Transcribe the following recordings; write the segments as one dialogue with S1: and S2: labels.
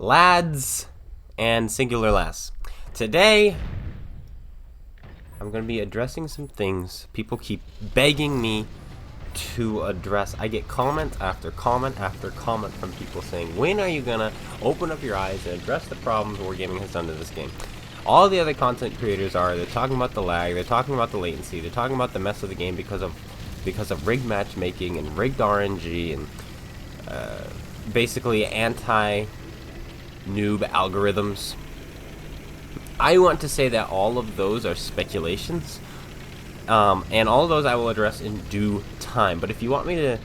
S1: lads and singular lass. Today, I'm going to be addressing some things people keep begging me to address. I get comment after comment after comment from people saying, when are you going to open up your eyes and address the problems Wargaming has done to this game? All the other content creators they're talking about the lag, they're talking about the latency, they're talking about the mess of the game because of rigged matchmaking and rigged RNG and basically anti-noob algorithms. I want to say that all of those are speculations, and all of those I will address in due time. But if you want me to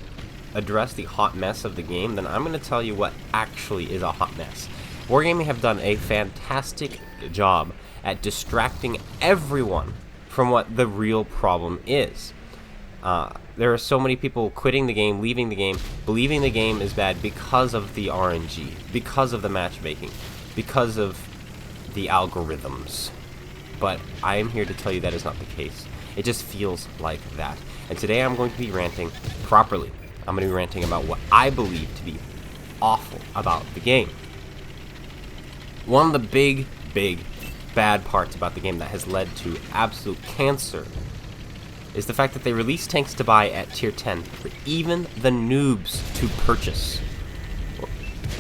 S1: address the hot mess of the game, then I'm going to tell you what actually is a hot mess. Wargaming have done a fantastic job at distracting everyone from what the real problem is. There are so many people quitting the game, leaving the game, believing the game is bad because of the RNG, because of the matchmaking, because of the algorithms. But I am here to tell you that is not the case. It just feels like that. And today I'm going to be ranting properly. I'm going to be ranting about what I believe to be awful about the game. One of the big bad parts about the game that has led to absolute cancer is the fact that they release tanks to buy at tier 10 for even the noobs to purchase.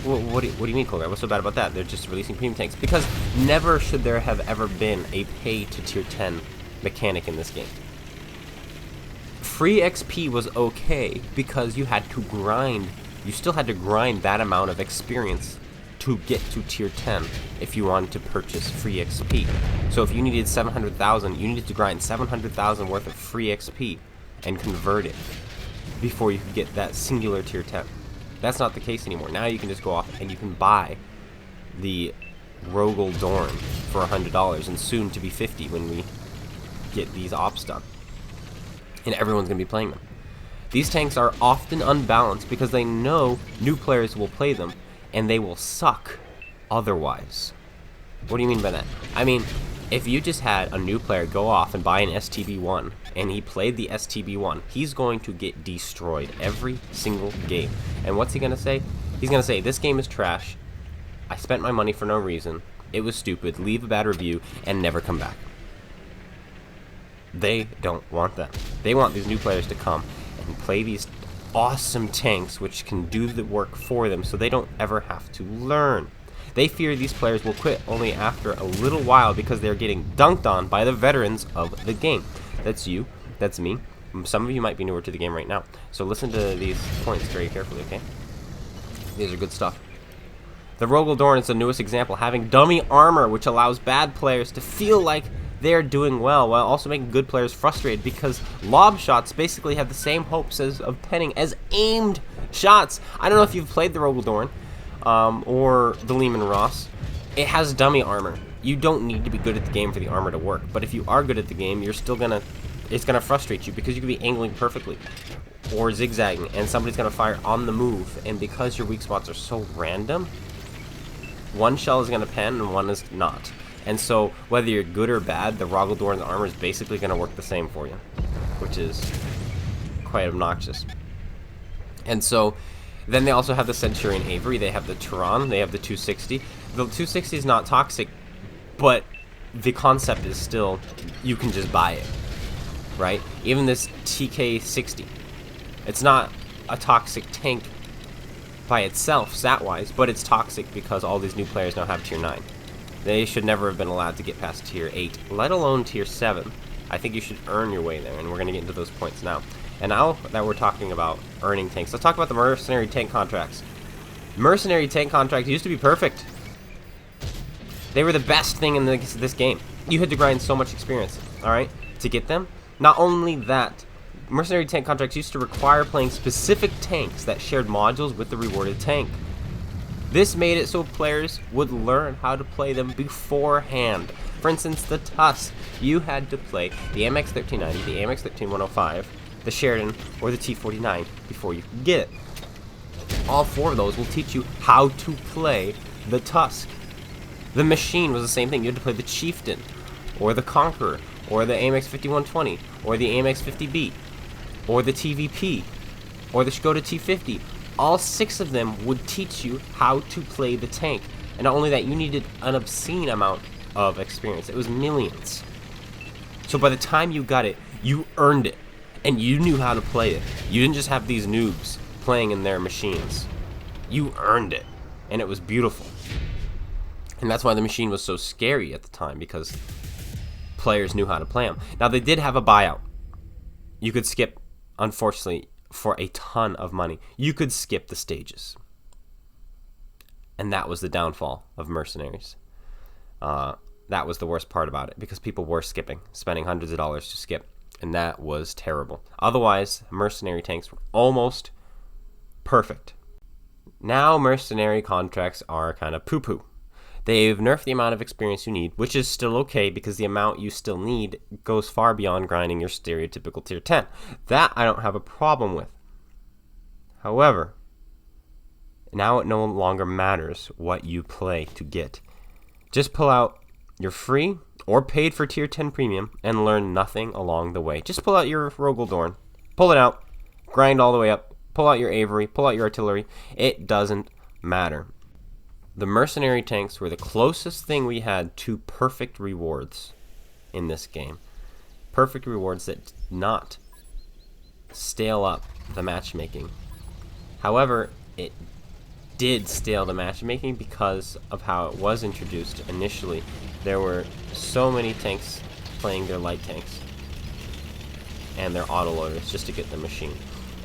S1: What do you mean, CloneGuy? What's so bad about that? They're just releasing premium tanks. Because never should there have ever been a pay to tier 10 mechanic in this game. Free XP was okay because you had to grind. You still had to grind that amount of experience to get to tier 10 if you wanted to purchase free XP. So if you needed 700,000, you needed to grind 700,000 worth of free XP and convert it before you could get that singular tier 10. That's not the case anymore. Now you can just go off and you can buy the Rogel Dorn for $100 and soon to be 50 when we get these ops done. And everyone's going to be playing them. These tanks are often unbalanced because they know new players will play them and they will suck otherwise. What do you mean by that? I mean, if you just had a new player go off and buy an STB1 and he played the STB1, he's going to get destroyed every single game. And what's he going to say? He's going to say, this game is trash, I spent my money for no reason, it was stupid, leave a bad review, and never come back. They don't want that. They want these new players to come and play these awesome tanks which can do the work for them so they don't ever have to learn. They fear these players will quit only after a little while because they're getting dunked on by the veterans of the game. That's you, that's me. Some of you might be newer to the game right now. So listen to these points very carefully, okay? These are good stuff. The Rogel Dorn is the newest example, having dummy armor which allows bad players to feel like they're doing well while also making good players frustrated because lob shots basically have the same hopes of penning as aimed shots. I don't know if you've played the Rogel Dorn or the Lehman Ross. It has dummy armor. You don't need to be good at the game for the armor to work, but if you are good at the game, you're still it's gonna frustrate you because you could be angling perfectly or zigzagging and somebody's gonna fire on the move, and because your weak spots are so random, one shell is gonna pen and one is not. And so, whether you're good or bad, the Rogel Dorn's armor is basically going to work the same for you, which is quite obnoxious. And so, then they also have the Centurion Avery, they have the Turan, they have the 260. The 260 is not toxic, but the concept is still, you can just buy it, right? Even this TK60, it's not a toxic tank by itself, stat-wise, but it's toxic because all these new players now have tier 9. They should never have been allowed to get past tier 8, let alone tier 7. I think you should earn your way there, and we're going to get into those points now. And now that we're talking about earning tanks, let's talk about the Mercenary tank contracts. Mercenary tank contracts used to be perfect. They were the best thing in this game. You had to grind so much experience, alright, to get them. Not only that, Mercenary tank contracts used to require playing specific tanks that shared modules with the rewarded tank. This made it so players would learn how to play them beforehand. For instance, the Tusk. You had to play the MX-1390, the AMX-13105, the Sheridan, or the T-49 before you could get it. All four of those will teach you how to play the Tusk. The Machine was the same thing. You had to play the Chieftain, or the Conqueror, or the AMX-5120, or the AMX-50B, or the TVP, or the Skoda T50. All 6 of them would teach you how to play the tank. And not only that, you needed an obscene amount of experience. It was millions. So by the time you got it, you earned it. And you knew how to play it. You didn't just have these noobs playing in their machines. You earned it. And it was beautiful. And that's why the machine was so scary at the time, because players knew how to play them. Now, they did have a buyout. You could skip, unfortunately, for a ton of money. You could skip the stages. And that was the downfall of Mercenaries. That was the worst part about it, because people were skipping, spending hundreds of dollars to skip. And that was terrible. Otherwise, Mercenary tanks were almost perfect. Now, Mercenary contracts are kind of poo-poo. They've nerfed the amount of experience you need, which is still okay, because the amount you still need goes far beyond grinding your stereotypical tier 10. That I don't have a problem with. However, now it no longer matters what you play to get. Just pull out your free or paid for tier 10 premium and learn nothing along the way. Just pull out your Rogaldorn, pull it out, grind all the way up, pull out your Avery, pull out your artillery. It doesn't matter. The Mercenary tanks were the closest thing we had to perfect rewards in this game. Perfect rewards that did not stale up the matchmaking. However, it did stale the matchmaking because of how it was introduced initially. There were so many tanks playing their light tanks and their autoloaders just to get the machine.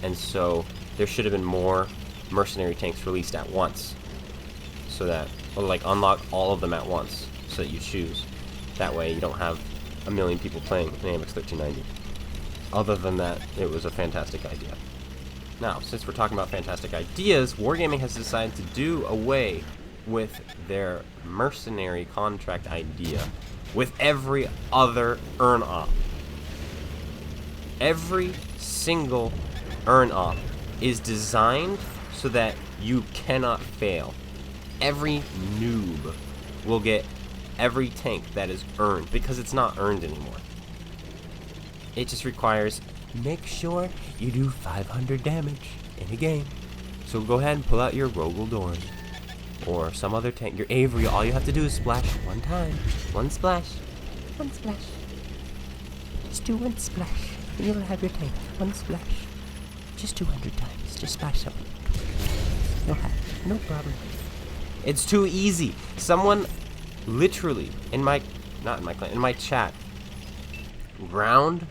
S1: And so there should have been more Mercenary tanks released at once. So that, or like unlock all of them at once, so that you choose. That way you don't have a million people playing an AMX 1390. Other than that, it was a fantastic idea. Now, since we're talking about fantastic ideas, Wargaming has decided to do away with their Mercenary contract idea with every other earn op. Every single earn op is designed so that you cannot fail. Every noob will get every tank that is earned, because it's not earned anymore. It just requires, make sure you do 500 damage in a game. So go ahead and pull out your Rogaldorn or some other tank. Your Avery, all you have to do is splash one time. One splash. One splash. Just do one splash and you'll have your tank. One splash. Just 200 times. Just splash something. You'll have it. No problem. It's too easy. Someone literally in my chat ground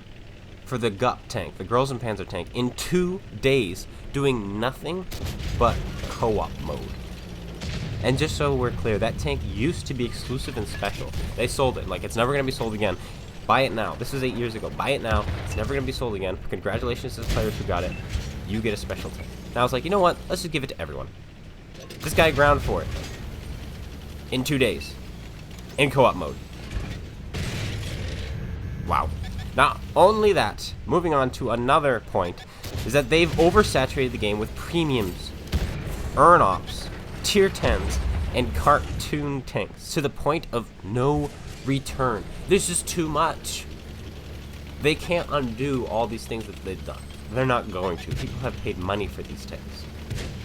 S1: for the gut tank, the Girls and Panzer tank, in 2 days, doing nothing but co-op mode. And just so we're clear, that tank used to be exclusive and special. They sold it. Like, it's never going to be sold again. Buy it now. This was 8 years ago. Buy it now. It's never going to be sold again. Congratulations to the players who got it. You get a special tank. And I was like, you know what? Let's just give it to everyone. This guy ground for it in 2 days in co-op mode. Wow. Not only that, moving on to another point, is that they've oversaturated the game with premiums, earn ops, tier 10s, and cartoon tanks to the point of no return. This is too much. They can't undo all these things that they've done. They're not going to. People have paid money for these tanks.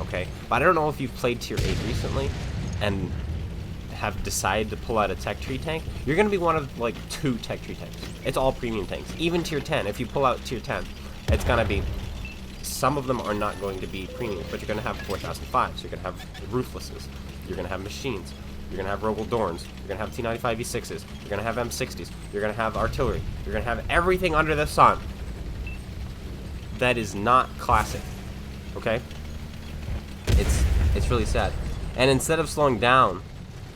S1: Okay? But I don't know if you've played tier 8 recently and have decided to pull out a tech tree tank. You're going to be one of like 2 tech tree tanks. It's all premium tanks. Even tier 10, if you pull out tier 10, it's going to be, some of them are not going to be premium, but you're going to have 4005s, you're going to have Ruthlesses, you're going to have machines, you're going to have Rogaldorns, you're going to have T95 V6s, you're going to have M60s, you're going to have artillery, you're going to have everything under the sun that is not classic. Okay? It's really sad. And instead of slowing down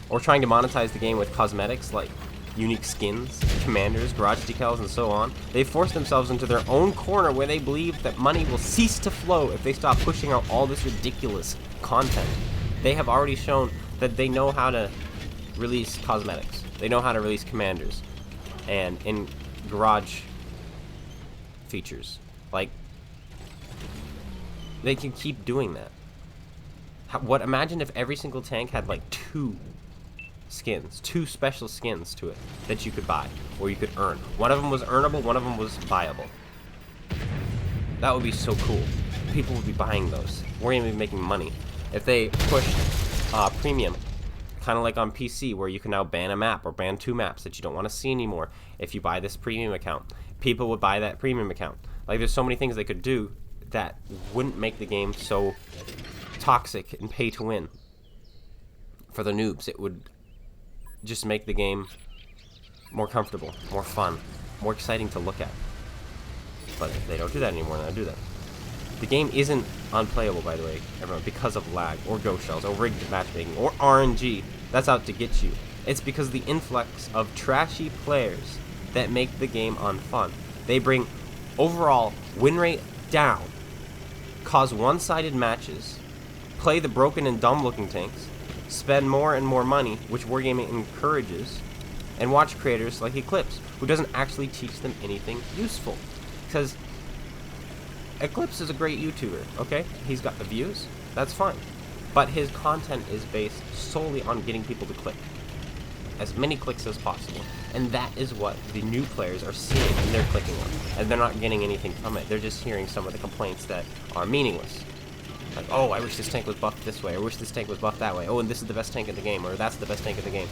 S1: or trying to monetize the game with cosmetics like unique skins, commanders, garage decals, and so on, they force themselves into their own corner where they believe that money will cease to flow if they stop pushing out all this ridiculous content. They have already shown that they know how to release cosmetics. They know how to release commanders and in garage features. Like, they can keep doing that. Imagine if every single tank had like 2 skins, 2 special skins to it that you could buy or you could earn. One of them was earnable, one of them was buyable. That would be so cool. People would be buying those. We're going to be making money. If they pushed premium kind of like on PC, where you can now ban a map or ban 2 maps that you don't want to see anymore if you buy this premium account. People would buy that premium account. Like, there's so many things they could do that wouldn't make the game so toxic and pay to win for the noobs. It would just make the game more comfortable, more fun, more exciting to look at. But they don't do that anymore, and I do that. The game isn't unplayable, by the way, everyone, because of lag, or ghost shells, or rigged matchmaking, or RNG that's out to get you. It's because of the influx of trashy players that make the game unfun. They bring overall win rate down, cause one-sided matches, play the broken and dumb-looking tanks, spend more and more money, which Wargaming encourages, and watch creators like Eclipse, who doesn't actually teach them anything useful. Because Eclipse is a great YouTuber, okay? He's got the views, that's fine. But his content is based solely on getting people to click. As many clicks as possible. And that is what the new players are seeing, and they're clicking on. And they're not getting anything from it. They're just hearing some of the complaints that are meaningless. Like, oh, I wish this tank was buffed this way, or I wish this tank was buffed that way. Oh, and this is the best tank in the game, or that's the best tank in the game.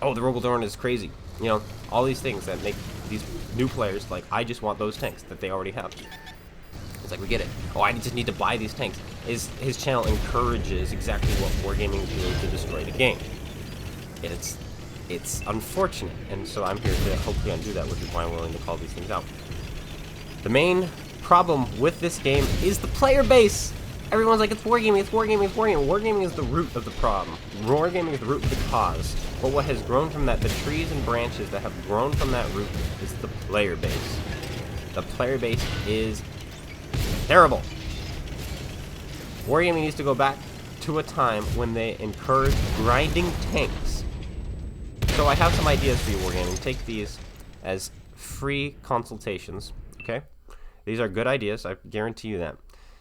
S1: Oh, the Robothorn is crazy. You know, all these things that make these new players like, I just want those tanks that they already have. It's like, we get it. Oh, I just need to buy these tanks. His channel encourages exactly what Wargaming is doing to destroy the game. It's unfortunate, and so I'm here to hopefully undo that, which is why I'm willing to call these things out. The main problem with this game is the player base. Everyone's like, it's Wargaming, it's Wargaming, it's Wargaming. Wargaming is the root of the problem. Wargaming is the root of the cause. But what has grown from that, the trees and branches that have grown from that root, is the player base. The player base is terrible. Wargaming needs to go back to a time when they encouraged grinding tanks. So I have some ideas for you, Wargaming. Take these as free consultations, okay? These are good ideas, I guarantee you that.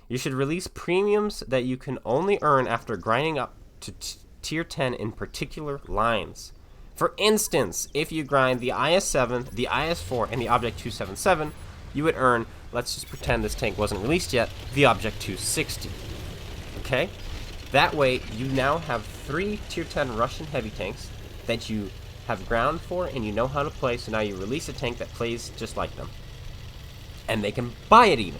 S1: You should release premiums that you can only earn after grinding up to tier 10 in particular lines. For instance, if you grind the IS-7, the IS-4, and the Object 277, you would earn, let's just pretend this tank wasn't released yet, the Object 260. Okay? That way, you now have 3 tier 10 Russian heavy tanks that you have ground for and you know how to play, so now you release a tank that plays just like them. And they can buy it even.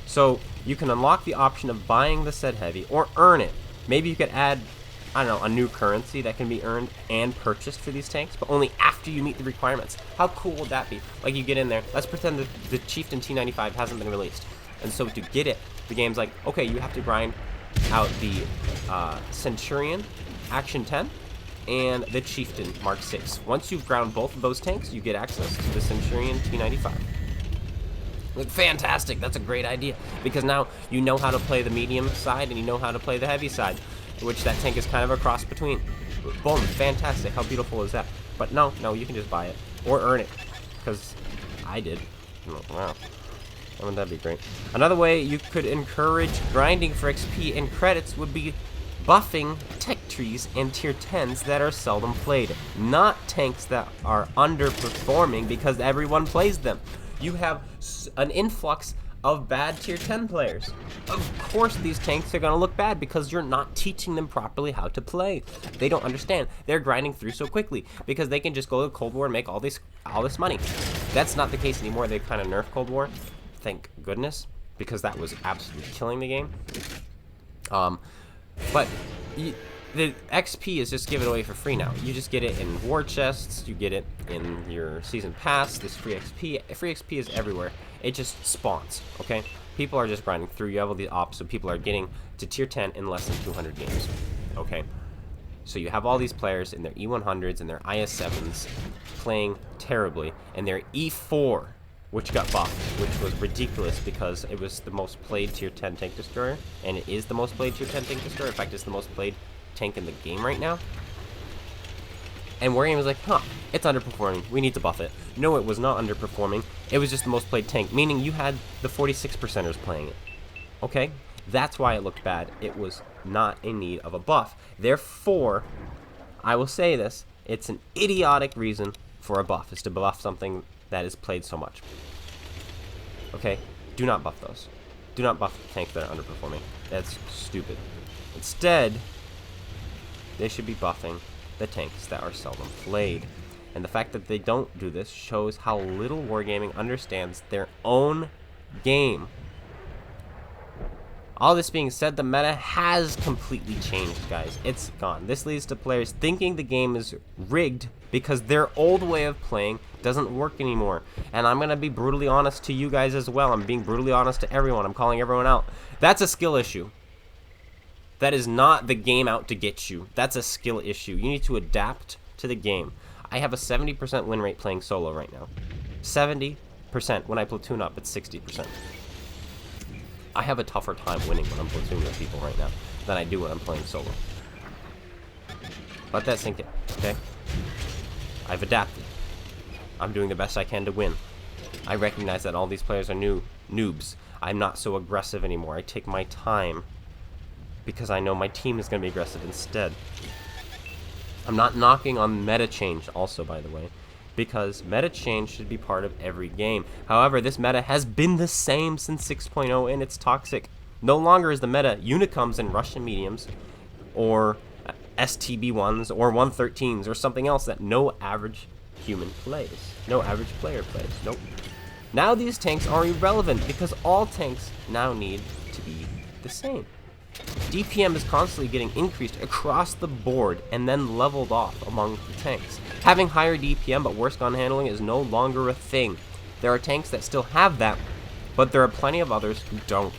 S1: So you can unlock the option of buying the said heavy or earn it. Maybe you could add, I don't know, a new currency that can be earned and purchased for these tanks, but only after you meet the requirements. How cool would that be? Like, you get in there, let's pretend that the Chieftain T95 hasn't been released. And so to get it, the game's like, okay, you have to grind out the Centurion Action 10 and the Chieftain Mark 6. Once you've ground both of those tanks, you get access to the Centurion T95. Like, fantastic, that's a great idea, because now you know how to play the medium side and you know how to play the heavy side, which that tank is kind of a cross between. Boom, fantastic, how beautiful is that? But no, you can just buy it, or earn it, because I did. Wow, wouldn't that be great? Another way you could encourage grinding for XP and credits would be buffing tech trees and tier 10s that are seldom played, not tanks that are underperforming because everyone plays them. You have an influx of bad tier 10 players. Of course these tanks are going to look bad because you're not teaching them properly how to play. They don't understand. They're grinding through so quickly because they can just go to Cold War and make all this money. That's not the case anymore. They kind of nerfed Cold War, thank goodness, because that was absolutely killing the game. But the XP is just given away for free now. You just get it in war chests, you get it in your season pass, this free XP. Free XP is everywhere. It just spawns, okay? People are just grinding through. You have all the ops, so people are getting to tier 10 in less than 200 games, okay? So you have all these players in their E100s and their IS-7s playing terribly, and their E4, which got buffed, which was ridiculous because it was the most played tier 10 tank destroyer, and it is the most played tier 10 tank destroyer. In fact, it's the most played tank in the game right now. And Wargaming was like, huh, it's underperforming, we need to buff it. No, it was not underperforming, it was just the most played tank, meaning you had the 46%ers playing it. Okay, that's why it looked bad. It was not in need of a buff. Therefore, I will say this, it's an idiotic reason for a buff, is to buff something that is played so much. Okay, do not buff those. Do not buff tanks that are underperforming. That's stupid. Instead, They should be buffing the tanks that are seldom played. And the fact that they don't do this shows how little Wargaming understands their own game. All this being said, the meta has completely changed, guys. It's gone. This leads to players thinking the game is rigged because their old way of playing doesn't work anymore. And I'm going to be brutally honest to you guys as well. I'm being brutally honest to everyone. I'm calling everyone out. That's a skill issue. That is not the game out to get you. That's a skill issue. You need to adapt to the game. I have a 70% win rate playing solo right now. 70%. When I platoon up, it's 60%. I have a tougher time winning when I'm platooning with people right now than I do when I'm playing solo. Let that sink in, okay? I've adapted. I'm doing the best I can to win. I recognize that all these players are noobs. I'm not so aggressive anymore. I take my time because I know my team is going to be aggressive instead. I'm not knocking on meta change also, by the way, because meta change should be part of every game. However, this meta has been the same since 6.0, and it's toxic. No longer is the meta Unicums and Russian mediums, or STB1s, or 113s, or something else that no average human plays. No average player plays. Nope. Now these tanks are irrelevant because all tanks now need to be the same. DPM is constantly getting increased across the board and then leveled off among the tanks. Having higher DPM but worse gun handling is no longer a thing. There are tanks that still have that, but there are plenty of others who don't.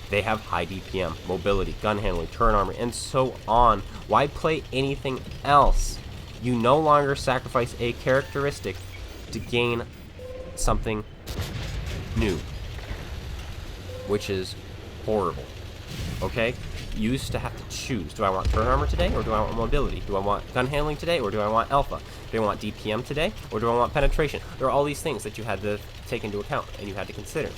S1: They have high DPM, mobility, gun handling, turret armor, and so on. Why play anything else? You no longer sacrifice a characteristic to gain something new, which is horrible. Okay? You used to have to choose. Do I want turret armor today, or do I want mobility? Do I want gun handling today, or do I want alpha? Do I want DPM today, or do I want penetration? There are all these things that you had to take into account, and you had to consider.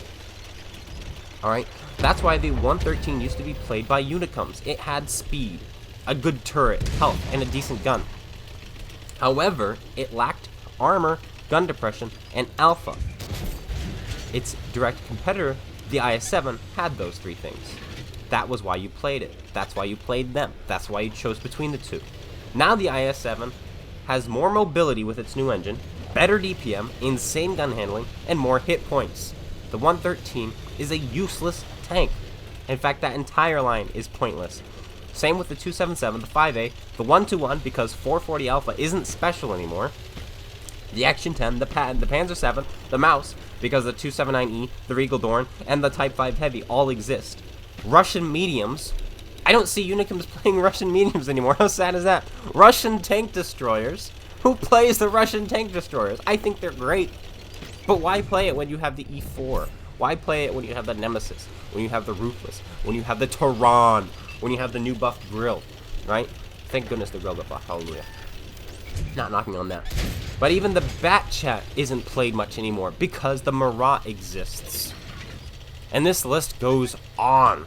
S1: Alright? That's why the 113 used to be played by Unicums. It had speed, a good turret, health, and a decent gun. However, it lacked armor, gun depression, and alpha. Its direct competitor, the IS-7, had those three things. That was why you played it. That's why you played them. That's why you chose between the two. Now the IS-7 has more mobility with its new engine, better DPM, insane gun handling, and more hit points. The 113 is a useless tank. In fact, that entire line is pointless. Same with the 277, the 5A, the 121 because 440 Alpha isn't special anymore, the Action 10, the Panzer 7, the Mouse because the 279E, the Regal Dorn, and the Type 5 Heavy all exist. Russian mediums. I don't see Unicums playing Russian mediums anymore. How sad is that? Russian tank destroyers. Who plays the Russian tank destroyers? I think they're great. But why play it when you have the E4? Why play it when you have the Nemesis? When you have the Ruthless? When you have the Tehran? When you have the new buffed Grill? Right? Thank goodness the Grill got buffed. Hallelujah. Not knocking on that. But even the Bat Chat isn't played much anymore because the Marat exists. And this list goes on.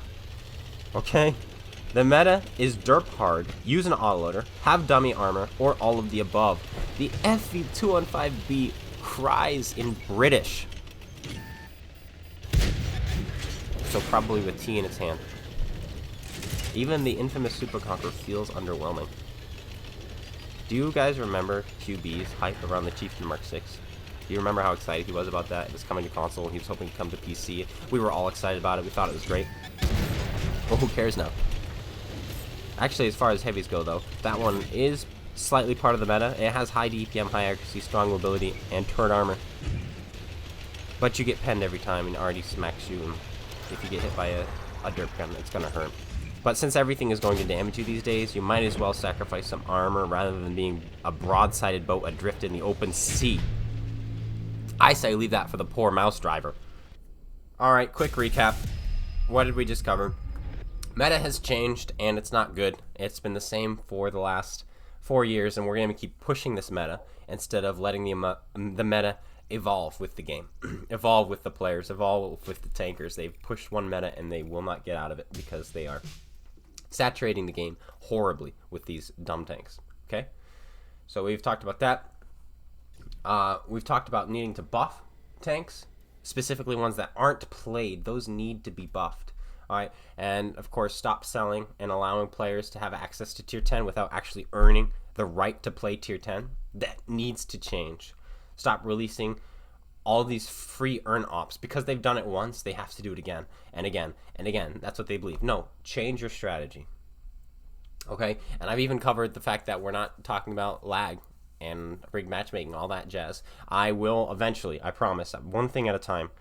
S1: Okay? The meta is derp hard, use an autoloader, have dummy armor, or all of the above. The FV215B cries in British. So probably with T in its hand. Even the infamous Super Conqueror feels underwhelming. Do you guys remember QB's hype around the Chieftain Mark 6? Do you remember how excited he was about that? It was coming to console, he was hoping to come to PC. We were all excited about it, we thought it was great. Well, who cares now? Actually, as far as heavies go, though, that one is slightly part of the meta. It has high DPM, high accuracy, strong mobility, and turret armor. But you get penned every time and already smacks you, and if you get hit by a derp gun, it's gonna hurt. But since everything is going to damage you these days, you might as well sacrifice some armor rather than being a broadsided boat adrift in the open sea. I say leave that for the poor mouse driver. Alright, quick recap. What did we just cover? Meta has changed, and it's not good. It's been the same for the last 4 years, and we're going to keep pushing this meta instead of letting the meta evolve with the game. Evolve with the players, evolve with the tankers. They've pushed one meta, and they will not get out of it because they are saturating the game horribly with these dumb tanks. Okay? So we've talked about that. We've talked about needing to buff tanks, specifically ones that aren't played. Those need to be buffed. Alright, and of course stop selling and allowing players to have access to tier 10 without actually earning the right to play tier 10. That needs to change. Stop releasing all these free earn ops. Because they've done it once, they have to do it again and again and again. That's what they believe. No, change your strategy. Okay, and I've even covered the fact that we're not talking about lag and rigged matchmaking, all that jazz. I will eventually, I promise, one thing at a time.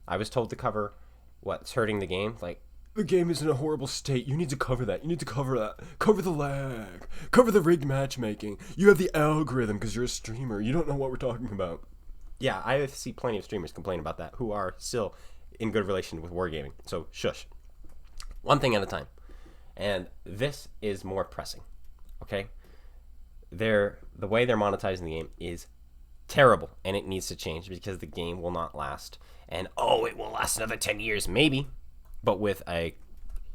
S1: I was told to cover what's hurting the game, like, the game is in a horrible state. You need to cover that. You need to cover that. Cover the lag. Cover the rigged matchmaking. You have the algorithm because you're a streamer. You don't know what we're talking about. Yeah, I see plenty of streamers complain about that who are still in good relation with Wargaming. So, shush. One thing at a time. And this is more pressing. Okay? The way they're monetizing the game is terrible. And it needs to change because the game will not last. And, oh, it will last another 10 years. Maybe. But with a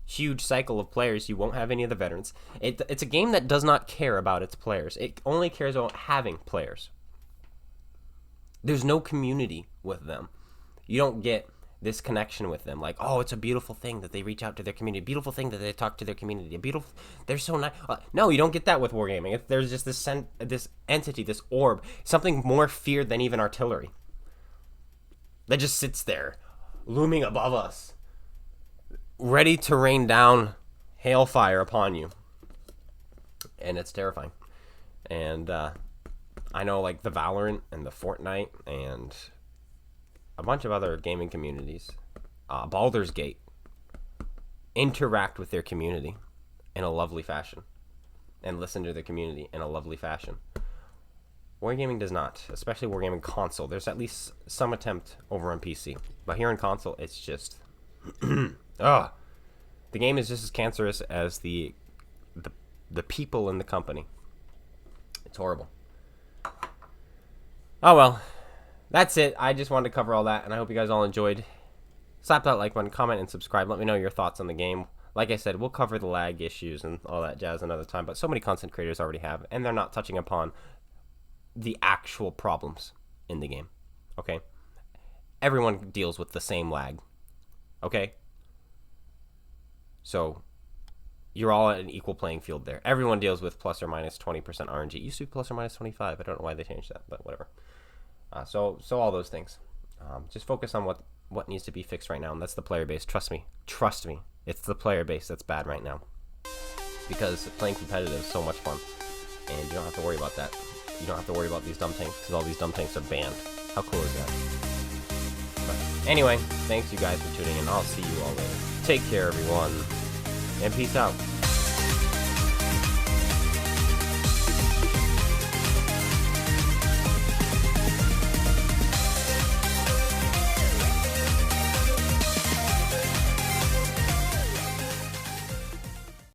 S1: huge cycle of players, you won't have any of the veterans. It's a game that does not care about its players. It only cares about having players. There's no community with them. You don't get this connection with them. Like, oh, it's a beautiful thing that they reach out to their community. A beautiful thing that they talk to their community. They're so nice. No, you don't get that with Wargaming. There's just this entity, this orb, something more feared than even artillery, that just sits there, looming above us, ready to rain down hailfire upon you. And it's terrifying. And I know, like, the Valorant and the Fortnite and a bunch of other gaming communities, Baldur's Gate, interact with their community in a lovely fashion and listen to their community in a lovely fashion. Wargaming does not, especially Wargaming console. There's at least some attempt over on PC. But here in console, it's just... the game is just as cancerous as the people in the company. It's horrible. Oh well, that's it. I just wanted to cover all that, and I hope you guys all enjoyed. Slap that like button, comment, and subscribe. Let me know your thoughts on the game. Like I said, we'll cover the lag issues and all that jazz another time, but so many content creators already have, and they're not touching upon the actual problems in the game. Okay? Everyone deals with the same lag. Okay? So, you're all at an equal playing field there. Everyone deals with plus or minus 20% RNG. It used to be plus or minus 25. I don't know why they changed that, but whatever. So all those things. Just focus on what needs to be fixed right now, and that's the player base. Trust me. Trust me. It's the player base that's bad right now. Because playing competitive is so much fun, and you don't have to worry about that. You don't have to worry about these dumb tanks, because all these dumb tanks are banned. How cool is that? But anyway, thanks you guys for tuning in. I'll see you all later. Take care, everyone. And peace out.